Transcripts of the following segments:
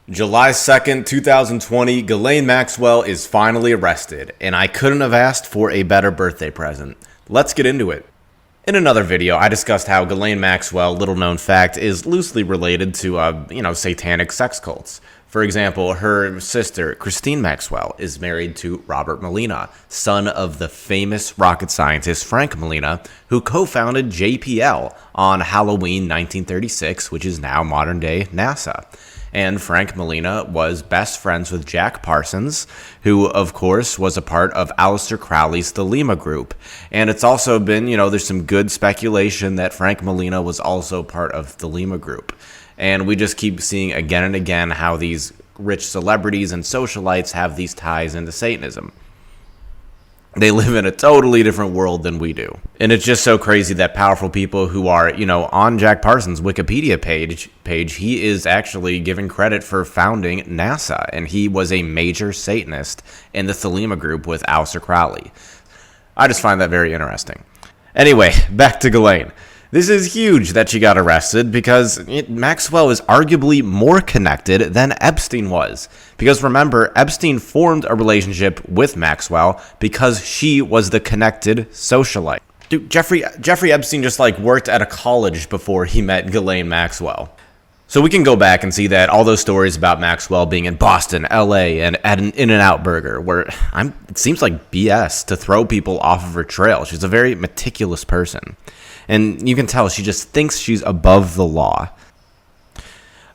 July 2nd, 2020, Ghislaine Maxwell is finally arrested, and I couldn't have asked for a better birthday present. Let's get into it. In another video, I discussed how Ghislaine Maxwell, little known fact, is loosely related to, satanic sex cults. For example, her sister, Ghislaine Maxwell, is married to Robert Molina, son of the famous rocket scientist Frank Molina, who co-founded JPL on Halloween 1936, which is now modern-day NASA. And Frank Molina was best friends with Jack Parsons, who, of course, was a part of Aleister Crowley's Thelema group. And it's also been, there's some good speculation that Frank Molina was also part of Thelema group. And we just keep seeing again and again how these rich celebrities and socialites have these ties into Satanism. They live in a totally different world than we do. And it's just so crazy that powerful people who are, on Jack Parsons' Wikipedia page, he is actually given credit for founding NASA. And he was a major Satanist in the Thelema group with Aleister Crowley. I just find that very interesting. Anyway, back to Ghislaine. This is huge that she got arrested because Maxwell is arguably more connected than Epstein was. Because remember, Epstein formed a relationship with Maxwell because she was the connected socialite. Dude, Jeffrey Epstein just worked at a college before he met Ghislaine Maxwell. So we can go back and see that all those stories about Maxwell being in Boston, LA, and at an In-N-Out Burger, where it seems like BS to throw people off of her trail. She's a very meticulous person. And you can tell she just thinks she's above the law.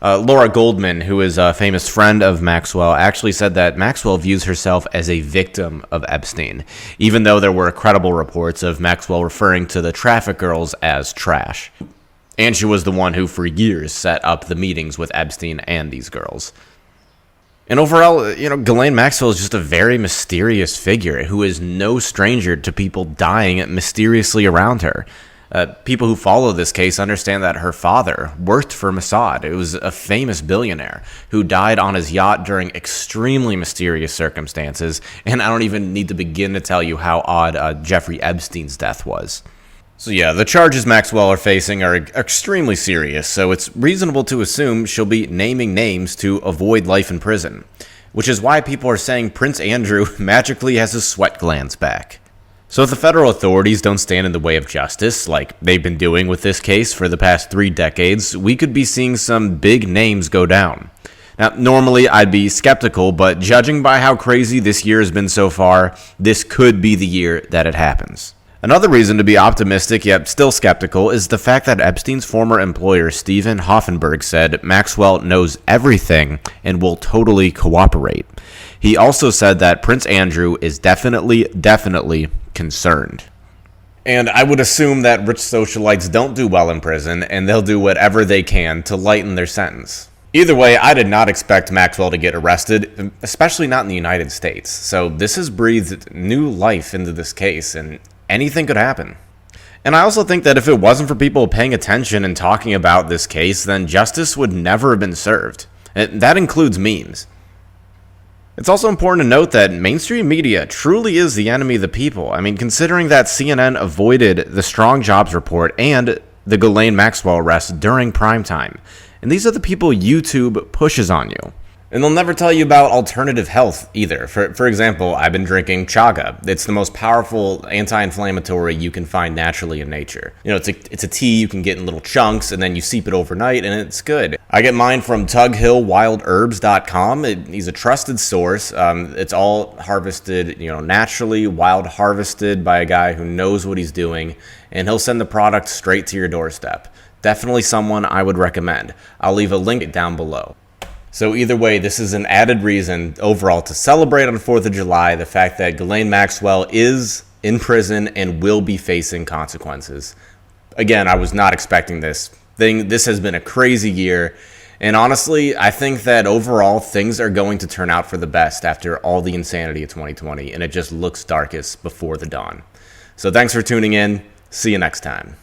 Laura Goldman, who is a famous friend of Maxwell, actually said that Maxwell views herself as a victim of Epstein, even though there were credible reports of Maxwell referring to the traffic girls as trash. And she was the one who, for years, set up the meetings with Epstein and these girls. And overall, Ghislaine Maxwell is just a very mysterious figure who is no stranger to people dying mysteriously around her. People who follow this case understand that her father worked for Mossad. It was a famous billionaire who died on his yacht during extremely mysterious circumstances, and I don't even need to begin to tell you how odd Jeffrey Epstein's death was. So yeah, the charges Maxwell are facing are extremely serious, so it's reasonable to assume she'll be naming names to avoid life in prison, which is why people are saying Prince Andrew magically has his sweat glands back. So if the federal authorities don't stand in the way of justice, like they've been doing with this case for the past 3 decades, we could be seeing some big names go down. Now, normally I'd be skeptical, but judging by how crazy this year has been so far, this could be the year that it happens. Another reason to be optimistic yet still skeptical is the fact that Epstein's former employer, Steven Hoffenberg, said Maxwell knows everything and will totally cooperate. He also said that Prince Andrew is definitely concerned. And I would assume that rich socialites don't do well in prison, and they'll do whatever they can to lighten their sentence. Either way, I did not expect Maxwell to get arrested, especially not in the United States. So this has breathed new life into this case, and anything could happen. And I also think that if it wasn't for people paying attention and talking about this case, then justice would never have been served. And that includes memes. It's also important to note that mainstream media truly is the enemy of the people. I mean, considering that CNN avoided the Strong Jobs report and the Ghislaine Maxwell arrest during primetime. And these are the people YouTube pushes on you. And they'll never tell you about alternative health either. For example, I've been drinking chaga. It's the most powerful anti-inflammatory you can find naturally in nature. It's a tea you can get in little chunks, and then you steep it overnight, and it's good. I get mine from TugHillWildHerbs.com. He's a trusted source. It's all harvested, naturally, wild harvested by a guy who knows what he's doing, and he'll send the product straight to your doorstep. Definitely someone I would recommend. I'll leave a link down below. So either way, this is an added reason overall to celebrate on 4th of July the fact that Ghislaine Maxwell is in prison and will be facing consequences. Again, I was not expecting this thing. This has been a crazy year. And honestly, I think that overall things are going to turn out for the best after all the insanity of 2020. And it just looks darkest before the dawn. So thanks for tuning in. See you next time.